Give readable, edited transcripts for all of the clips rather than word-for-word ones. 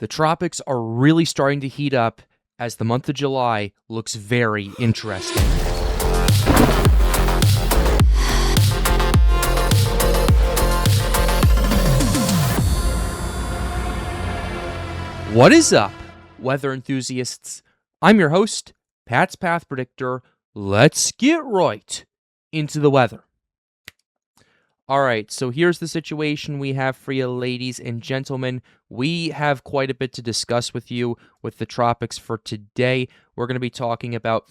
The tropics are really starting to heat up as the month of July looks very interesting. What is up, weather enthusiasts? I'm your host, Pat's Path Predictor. Let's get right into the weather. Alright, so here's the situation we have for you, ladies and gentlemen. We have quite a bit to discuss with you with the tropics for today. We're going to be talking about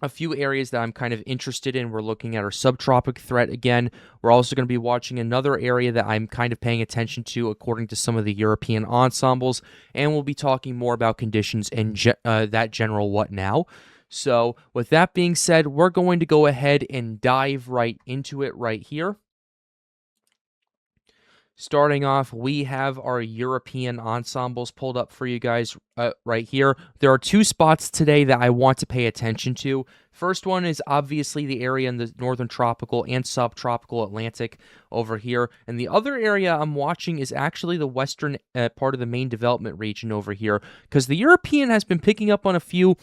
a few areas that I'm kind of interested in. We're looking at our subtropic threat again. We're also going to be watching another area that I'm kind of paying attention to according to some of the European ensembles, and we'll be talking more about conditions and that general what now. So with that being said, we're going to go ahead and dive right into it right here. Starting off, we have our European ensembles pulled up for you guys right here. There are two spots today that I want to pay attention to. First one is obviously the area in the northern tropical and subtropical Atlantic over here. And the other area I'm watching is actually the western part of the main development region over here, because the European has been picking up on a few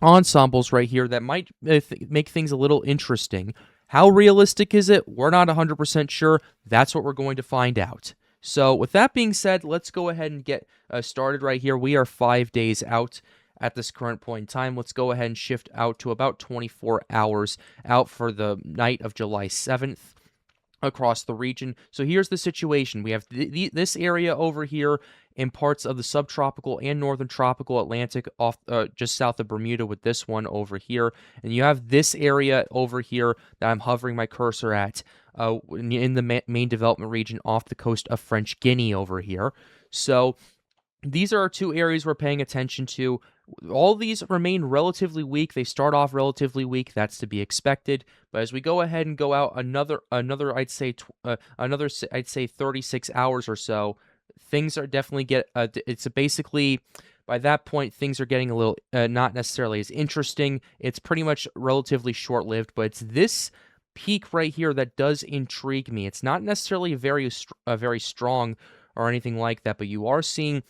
ensembles right here that might make things a little interesting. How realistic is it? We're not 100% sure. That's what we're going to find out. So with that being said, let's go ahead and get started right here. We are 5 days out at this current point in time. Let's go ahead and shift out to about 24 hours out for the night of July 7th across the region. So here's the situation. We have this area over here in parts of the subtropical and northern tropical Atlantic off just south of Bermuda with this one over here. And you have this area over here that I'm hovering my cursor at in the main development region off the coast of French Guiana over here. So these are our two areas we're paying attention to. All these remain relatively weak. They start off relatively weak. That's to be expected. But as we go ahead and go out another I'd say 36 hours or so, things are definitely it's basically by that point things are getting a little not necessarily as interesting. It's pretty much relatively short-lived, but it's this peak right here that does intrigue me. It's not necessarily very strong or anything like that, but you are seeing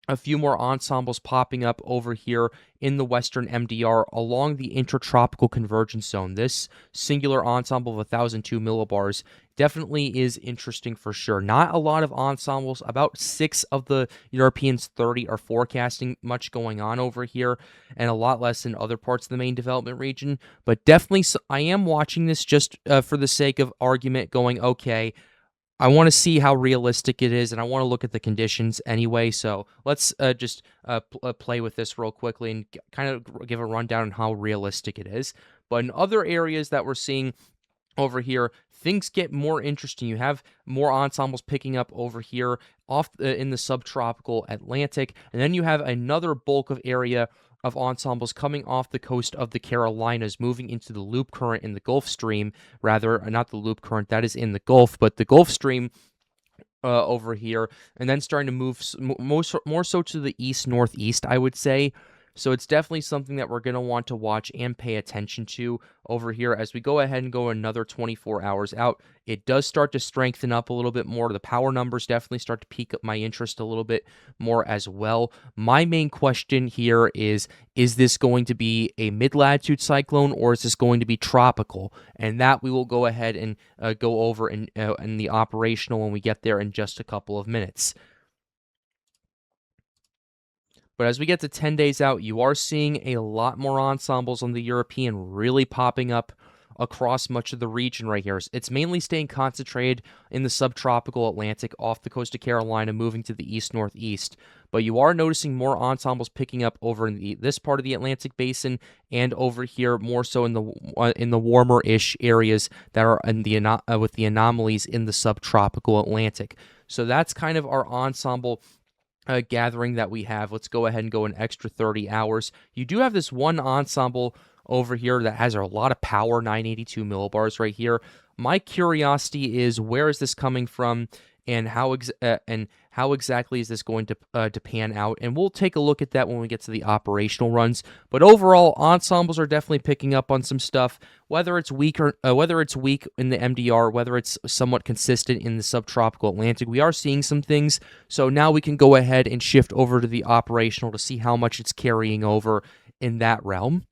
a few more ensembles popping up over here in the western MDR along the intertropical convergence zone. This singular ensemble of 1,002 millibars definitely is interesting for sure. Not a lot of ensembles. About 6 of the Europeans 30 are forecasting much going on over here, and a lot less in other parts of the main development region. But definitely, I am watching this just for the sake of argument, going, okay, I want to see how realistic it is, and I want to look at the conditions anyway. So let's just play with this real quickly and kind of give a rundown on how realistic it is. But in other areas that we're seeing over here, things get more interesting. You have more ensembles picking up over here off in the subtropical Atlantic, and then you have another bulk of area of ensembles coming off the coast of the Carolinas, moving into the loop current in the Gulf Stream, rather, not the loop current, that is in the Gulf, but the Gulf Stream over here, and then starting to move more so to the east-northeast, I would say. So it's definitely something that we're going to want to watch and pay attention to over here as we go ahead and go another 24 hours out. It does start to strengthen up a little bit more. The power numbers definitely start to pique up my interest a little bit more as well. My main question here is this going to be a mid-latitude cyclone or is this going to be tropical? And that we will go ahead and go over in the operational when we get there in just a couple of minutes. But as we get to 10 days out, you are seeing a lot more ensembles on the European really popping up across much of the region right here. It's mainly staying concentrated in the subtropical Atlantic off the coast of Carolina, moving to the east-northeast. But you are noticing more ensembles picking up over in this part of the Atlantic basin and over here more so in the warmer-ish areas that are in with the anomalies in the subtropical Atlantic. So that's kind of our ensemble gathering that we have. Let's go ahead and go an extra 30 hours. You do have this one ensemble over here that has a lot of power, 982 millibars right here. My curiosity is, where is this coming from, and how how exactly is this going to pan out, and we'll take a look at that when we get to the operational runs. But overall, ensembles are definitely picking up on some stuff, whether it's weak in the MDR, whether it's somewhat consistent in the subtropical Atlantic. We are seeing some things, so now we can go ahead and shift over to the operational to see how much it's carrying over in that realm.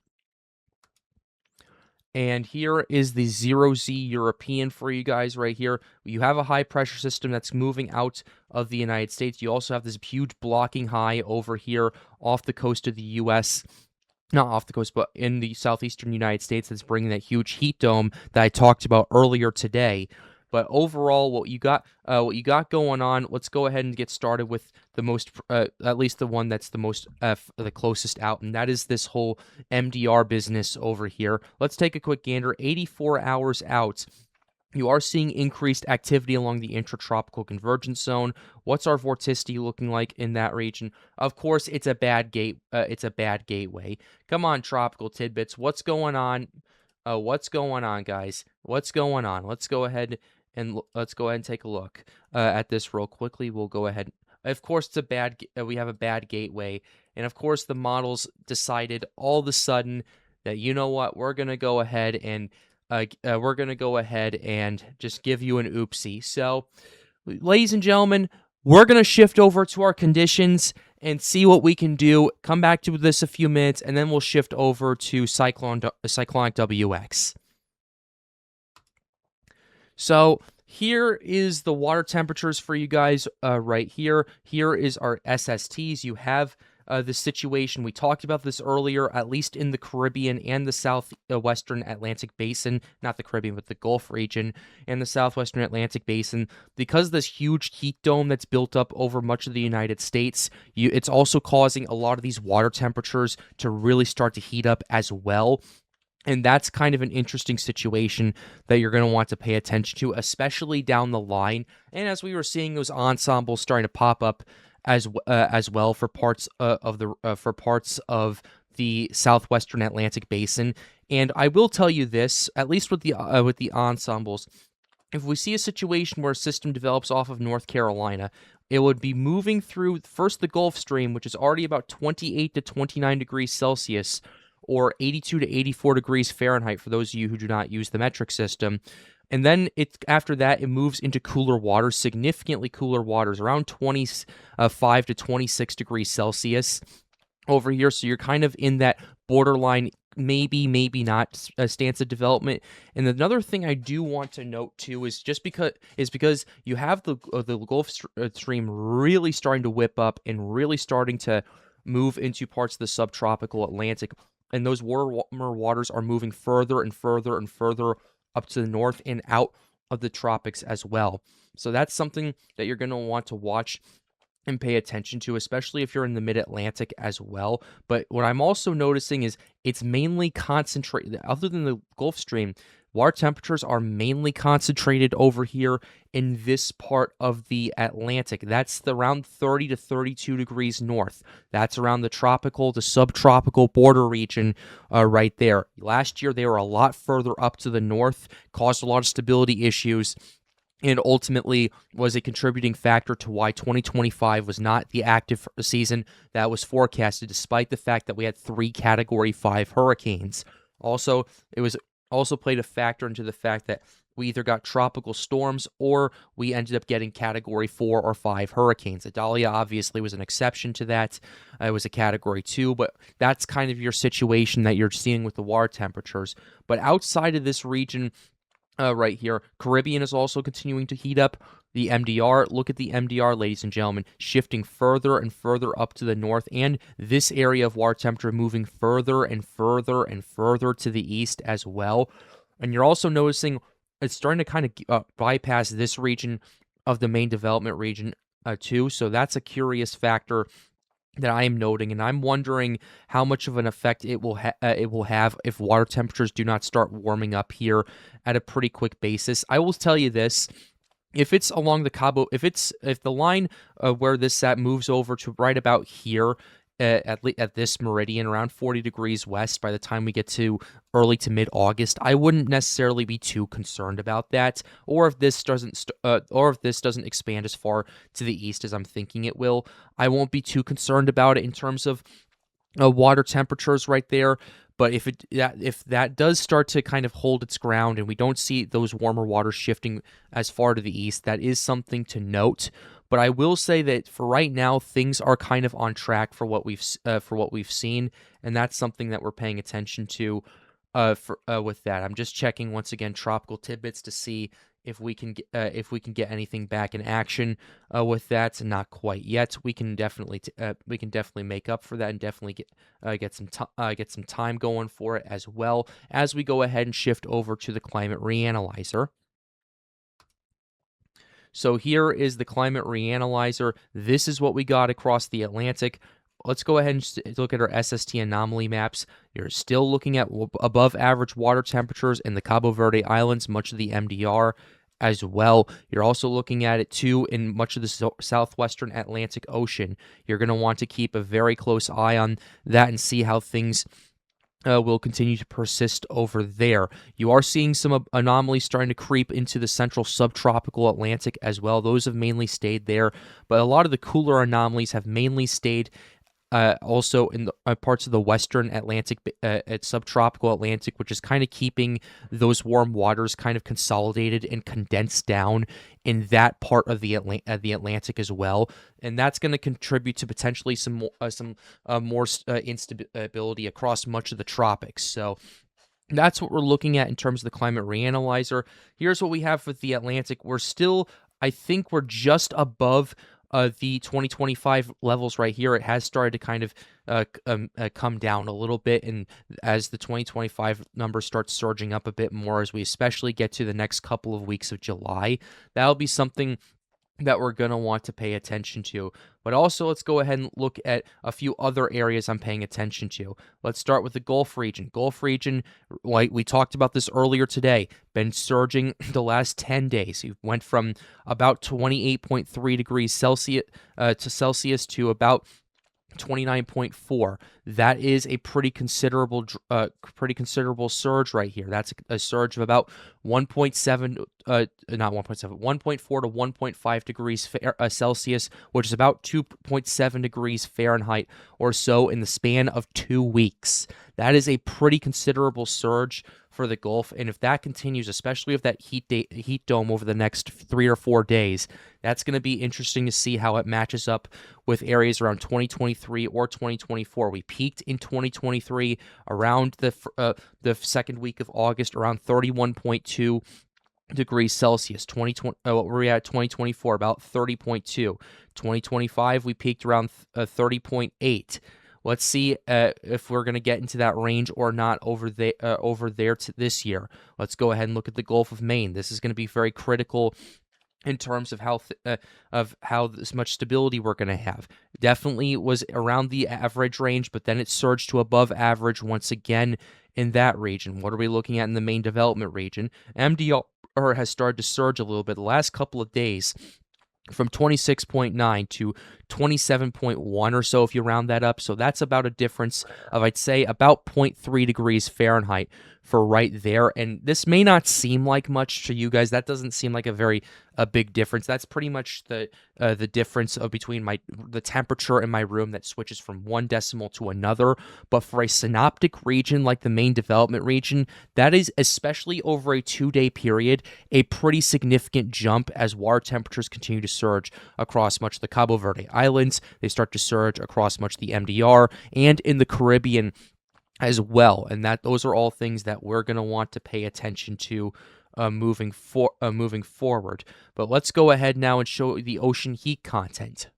And here is the 0Z European for you guys right here. You have a high pressure system that's moving out of the United States. You also have this huge blocking high over here off the coast of the U.S., not off the coast, but in the southeastern United States, that's bringing that huge heat dome that I talked about earlier today. But overall, what you got going on, let's go ahead and get started with the most, at least the one that's the closest out, and that is this whole MDR business over here. Let's take a quick gander. 84 hours out. You are seeing increased activity along the intertropical convergence zone. What's our vorticity looking like in that region? Of course, it's a bad gateway. Come on, tropical tidbits. What's going on? What's going on, guys? What's going on? Let's go ahead and take a look at this real quickly. We'll go ahead. Of course, we have a bad gateway, and of course, the models decided all of a sudden that, you know what, we're gonna go ahead and just give you an oopsie. So, ladies and gentlemen, we're gonna shift over to our conditions and see what we can do. Come back to this a few minutes, and then we'll shift over to cyclonic WX. So here is the water temperatures for you guys right here. Here is our SSTs. You have the situation. We talked about this earlier, at least in the Caribbean and the southwestern Atlantic basin, not the Caribbean, but the Gulf region and the southwestern Atlantic basin. Because of this huge heat dome that's built up over much of the United States, it's also causing a lot of these water temperatures to really start to heat up as well. And that's kind of an interesting situation that you're going to want to pay attention to, especially down the line. And as we were seeing those ensembles starting to pop up as well for parts of the southwestern Atlantic basin. And I will tell you this, at least with the ensembles, if we see a situation where a system develops off of North Carolina, it would be moving through first the Gulf Stream, which is already about 28 to 29 degrees Celsius, or 82 to 84 degrees Fahrenheit for those of you who do not use the metric system. And then after that, it moves into cooler waters, significantly cooler waters, around 25 to 26 degrees Celsius over here. So you're kind of in that borderline, maybe not stance of development. And another thing I do want to note too is because you have the Gulf Stream really starting to whip up and really starting to move into parts of the subtropical Atlantic. And those warmer waters are moving further and further and further up to the north and out of the tropics as well. So that's something that you're going to want to watch and pay attention to, especially if you're in the mid-Atlantic as well. But what I'm also noticing is it's mainly concentrated, other than the Gulf Stream, water temperatures are mainly concentrated over here in this part of the Atlantic. That's around 30 to 32 degrees north. That's around the tropical to subtropical border region right there. Last year, they were a lot further up to the north, caused a lot of stability issues, and ultimately was a contributing factor to why 2025 was not the active season that was forecasted, despite the fact that we had 3 Category 5 hurricanes. Also, it was also played a factor into the fact that we either got tropical storms or we ended up getting Category 4 or 5 hurricanes. Idalia obviously was an exception to that. It was a Category 2, but that's kind of your situation that you're seeing with the water temperatures. But outside of this region right here, Caribbean is also continuing to heat up. The MDR, look at the MDR, ladies and gentlemen, shifting further and further up to the north, and this area of water temperature moving further and further and further to the east as well. And you're also noticing it's starting to kind of bypass this region of the main development region too, so that's a curious factor that I am noting, and I'm wondering how much of an effect it will have if water temperatures do not start warming up here at a pretty quick basis. I will tell you this. If it's along the Cabo, if the line where this sat moves over to right about here, at this meridian around 40 degrees west by the time we get to early to mid-August. I wouldn't necessarily be too concerned about that, or if this doesn't expand as far to the east as I'm thinking it will. I won't be too concerned about it in terms of water temperatures right there. But if that does start to kind of hold its ground and we don't see those warmer waters shifting as far to the east, that is something to note. But I will say that for right now, things are kind of on track for what we've seen, and that's something that we're paying attention to. With that, I'm just checking once again tropical tidbits to see if we can get anything back in action with that. Not quite yet. We can definitely make up for that and definitely get some time going for it as well as we go ahead and shift over to the climate reanalyzer. So here is the climate reanalyzer. This is what we got across the Atlantic. Let's go ahead and look at our SST anomaly maps. You're still looking at above average water temperatures in the Cabo Verde Islands, much of the MDR as well. You're also looking at it too in much of the southwestern Atlantic Ocean. You're going to want to keep a very close eye on that and see how things will continue to persist over there. You are seeing some anomalies starting to creep into the central subtropical Atlantic as well. Those have mainly stayed there, but a lot of the cooler anomalies have mainly stayed also in the parts of the western Atlantic, subtropical Atlantic, which is kind of keeping those warm waters kind of consolidated and condensed down in that part of the Atlantic as well, and that's going to contribute to potentially some more instability across much of the tropics. So that's what we're looking at in terms of the climate reanalyzer. Here's what we have with the Atlantic. I think we're just above the 2025 levels right here. It has started to kind of come down a little bit, and as the 2025 numbers start surging up a bit more, as we especially get to the next couple of weeks of July, that'll be something that we're going to want to pay attention to. But also, let's go ahead and look at a few other areas I'm paying attention to. Let's start with the Gulf region. Gulf region, like we talked about this earlier today, been surging the last 10 days. We went from about 28.3 degrees Celsius to about 29.4. That is a pretty considerable surge right here. That's a surge of about 1.4 to 1.5 degrees Celsius, which is about 2.7 degrees Fahrenheit or so in the span of 2 weeks. That is a pretty considerable surge for the Gulf, and if that continues, especially with that heat dome over the next 3 or 4 days, that's going to be interesting to see how it matches up with areas around 2023 or 2024. We peaked in 2023 around the second week of August around 31.2 degrees Celsius. What were we at 2024? About 30.2. 2025, we peaked around 30.8. Let's see if we're going to get into that range or not over there this year. Let's go ahead and look at the Gulf of Maine. This is going to be very critical in terms of how this much stability we're going to have. Definitely was around the average range, but then it surged to above average once again in that region. What are we looking at in the main development region? MDR has started to surge a little bit the last couple of days, from 26.9 to 27.1 or so if you round that up. So that's about a difference of, I'd say, about 0.3 degrees Fahrenheit for right there. And this may not seem like much to you guys. That doesn't seem like a big difference. That's pretty much the difference between the temperature in my room that switches from one decimal to another. But for a synoptic region like the main development region, that is, especially over a 2-day period, a pretty significant jump as water temperatures continue to surge across much of the Cabo Verde Islands. They start to surge across much of the MDR and in the Caribbean as well. And those are all things that we're going to want to pay attention to moving forward. But let's go ahead now and show the ocean heat content.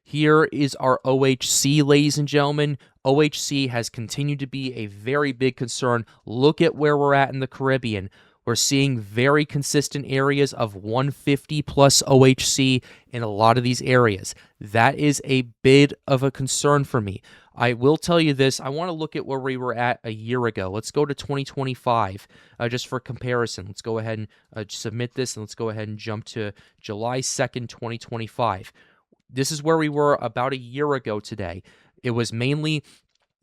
Here is our OHC, ladies and gentlemen. OHC has continued to be a very big concern. Look at where we're at in the Caribbean. We're seeing very consistent areas of 150 plus OHC in a lot of these areas. That is a bit of a concern for me. I will tell you this. I want to look at where we were at a year ago. Let's go to 2025 just for comparison. Let's go ahead and submit this, and let's go ahead and jump to July 2nd, 2025. this is where we were about a year ago today. It was mainly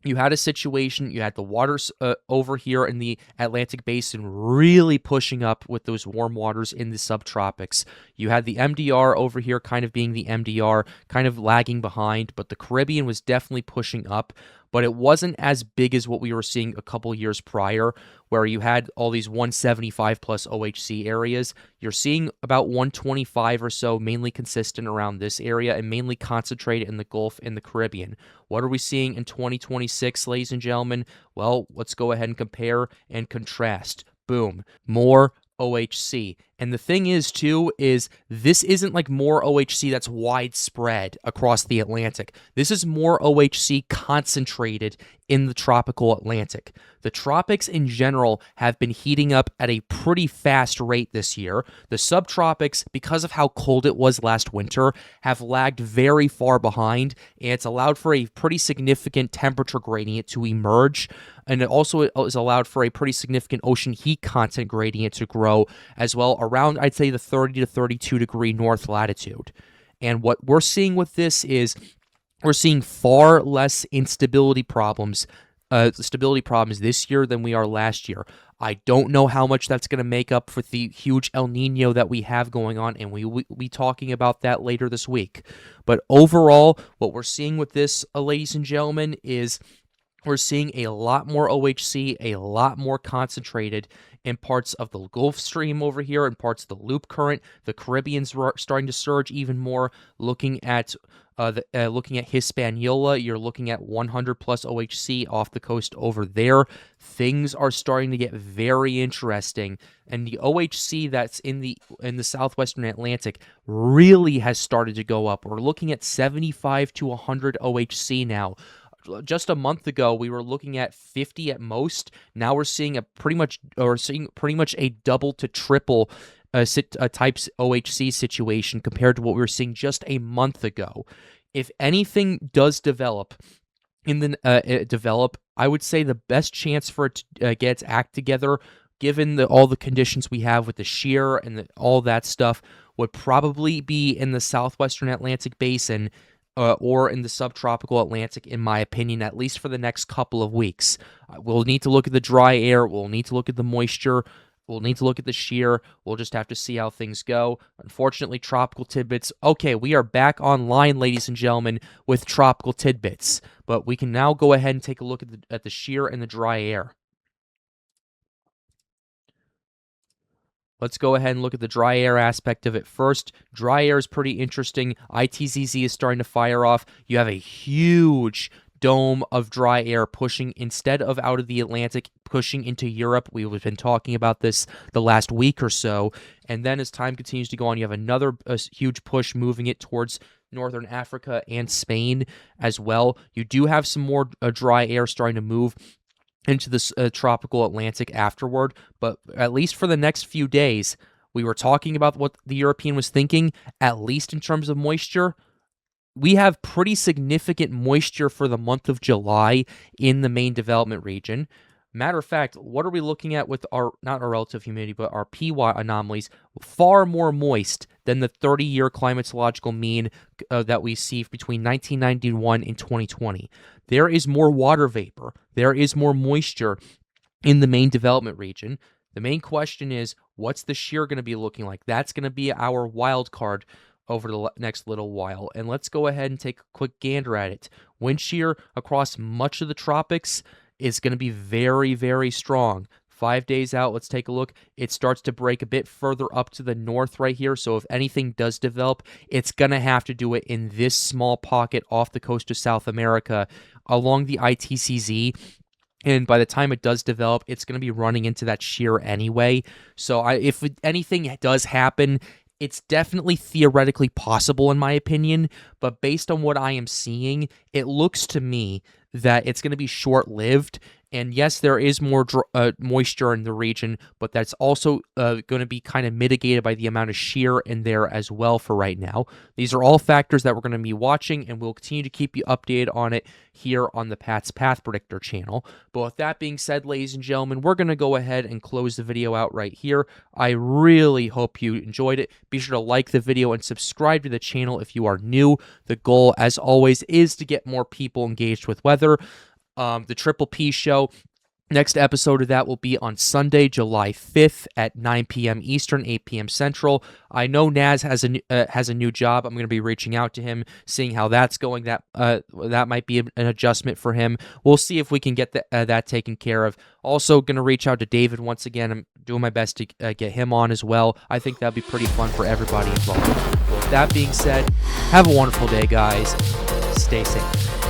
you had a situation, you had the waters over here in the Atlantic Basin really pushing up with those warm waters in the subtropics. You had the MDR over here kind of being the MDR, kind of lagging behind, but the Caribbean was definitely pushing up. But it wasn't as big as what we were seeing a couple years prior, where you had all these 175 plus OHC areas. You're seeing about 125 or so, mainly consistent around this area and mainly concentrated in the Gulf and the Caribbean. What are we seeing in 2026, ladies and gentlemen? Well, let's go ahead and compare and contrast. Boom. More OHC. And the thing is, too, is this isn't like more OHC that's widespread across the Atlantic. This is more OHC concentrated in the tropical Atlantic. The tropics in general have been heating up at a pretty fast rate this year. The subtropics, because of how cold it was last winter, have lagged very far behind, and it's allowed for a pretty significant temperature gradient to emerge, and it also is allowed for a pretty significant ocean heat content gradient to grow as well around, I'd say, the 30 to 32 degree north latitude. And what we're seeing with this is we're seeing far less stability problems this year than we are last year. I don't know how much that's going to make up for the huge El Nino that we have going on, and we'll be talking about that later this week. But overall, what we're seeing with this, ladies and gentlemen, is we're seeing a lot more OHC, a lot more concentrated in parts of the Gulf Stream over here, in parts of the Loop Current. The Caribbean's starting to surge even more. Looking at Hispaniola, you're looking at 100 plus OHC off the coast over there. Things are starting to get very interesting, and the OHC that's in the southwestern Atlantic really has started to go up. We're looking at 75 to 100 OHC now. Just a month ago, we were looking at 50 at most. Now we're seeing pretty much a double to triple types OHC situation compared to what we were seeing just a month ago. If anything does develop, I would say the best chance for it to get its act together, given all the conditions we have with the shear and all that stuff, would probably be in the southwestern Atlantic Basin. Or in the subtropical Atlantic, in my opinion, at least for the next couple of weeks. We'll need to look at the dry air. We'll need to look at the moisture. We'll need to look at the shear. We'll just have to see how things go. Unfortunately, Tropical Tidbits. Okay, we are back online, ladies and gentlemen, with Tropical Tidbits. But we can now go ahead and take a look at the shear and the dry air. Let's go ahead and look at the dry air aspect of it first. Dry air is pretty interesting. ITZZ is starting to fire off. You have a huge dome of dry air pushing, instead of out of the Atlantic, pushing into Europe. We've been talking about this the last week or so. And then as time continues to go on, you have another huge push moving it towards northern Africa and Spain as well. You do have some more dry air starting to move into the tropical Atlantic afterward, but at least for the next few days, we were talking about what the European was thinking, at least in terms of moisture. We have pretty significant moisture for the month of July in the main development region. Matter of fact, what are we looking at with not our relative humidity, but our PY anomalies? Far more moist than the 30-year climatological mean that we see between 1991 and 2020. There is more water vapor. There is more moisture in the main development region. The main question is, what's the shear going to be looking like? That's going to be our wild card over the next little while. And let's go ahead and take a quick gander at it. Wind shear across much of the tropics is going to be very, very strong. 5 days out, let's take a look. It starts to break a bit further up to the north right here. So if anything does develop, it's going to have to do it in this small pocket off the coast of South America along the ITCZ. And by the time it does develop, it's going to be running into that shear anyway. So if anything does happen, it's definitely theoretically possible in my opinion. But based on what I am seeing, it looks to me that it's going to be short-lived. And yes, there is more moisture in the region, but that's also going to be kind of mitigated by the amount of shear in there as well for right now. These are all factors that we're going to be watching, and we'll continue to keep you updated on it here on the Pat's Path Predictor channel. But with that being said, ladies and gentlemen, we're going to go ahead and close the video out right here. I really hope you enjoyed it. Be sure to like the video and subscribe to the channel if you are new. The goal, as always, is to get more people engaged with weather. The Triple P Show, next episode of that will be on Sunday, July 5th at 9 p.m. Eastern, 8 p.m. Central. I know Naz has a new job. I'm going to be reaching out to him, seeing how that's going. That might be an adjustment for him. We'll see if we can get that taken care of. Also, going to reach out to David once again. I'm doing my best to get him on as well. I think that'll be pretty fun for everybody involved. With that being said, have a wonderful day, guys. Stay safe.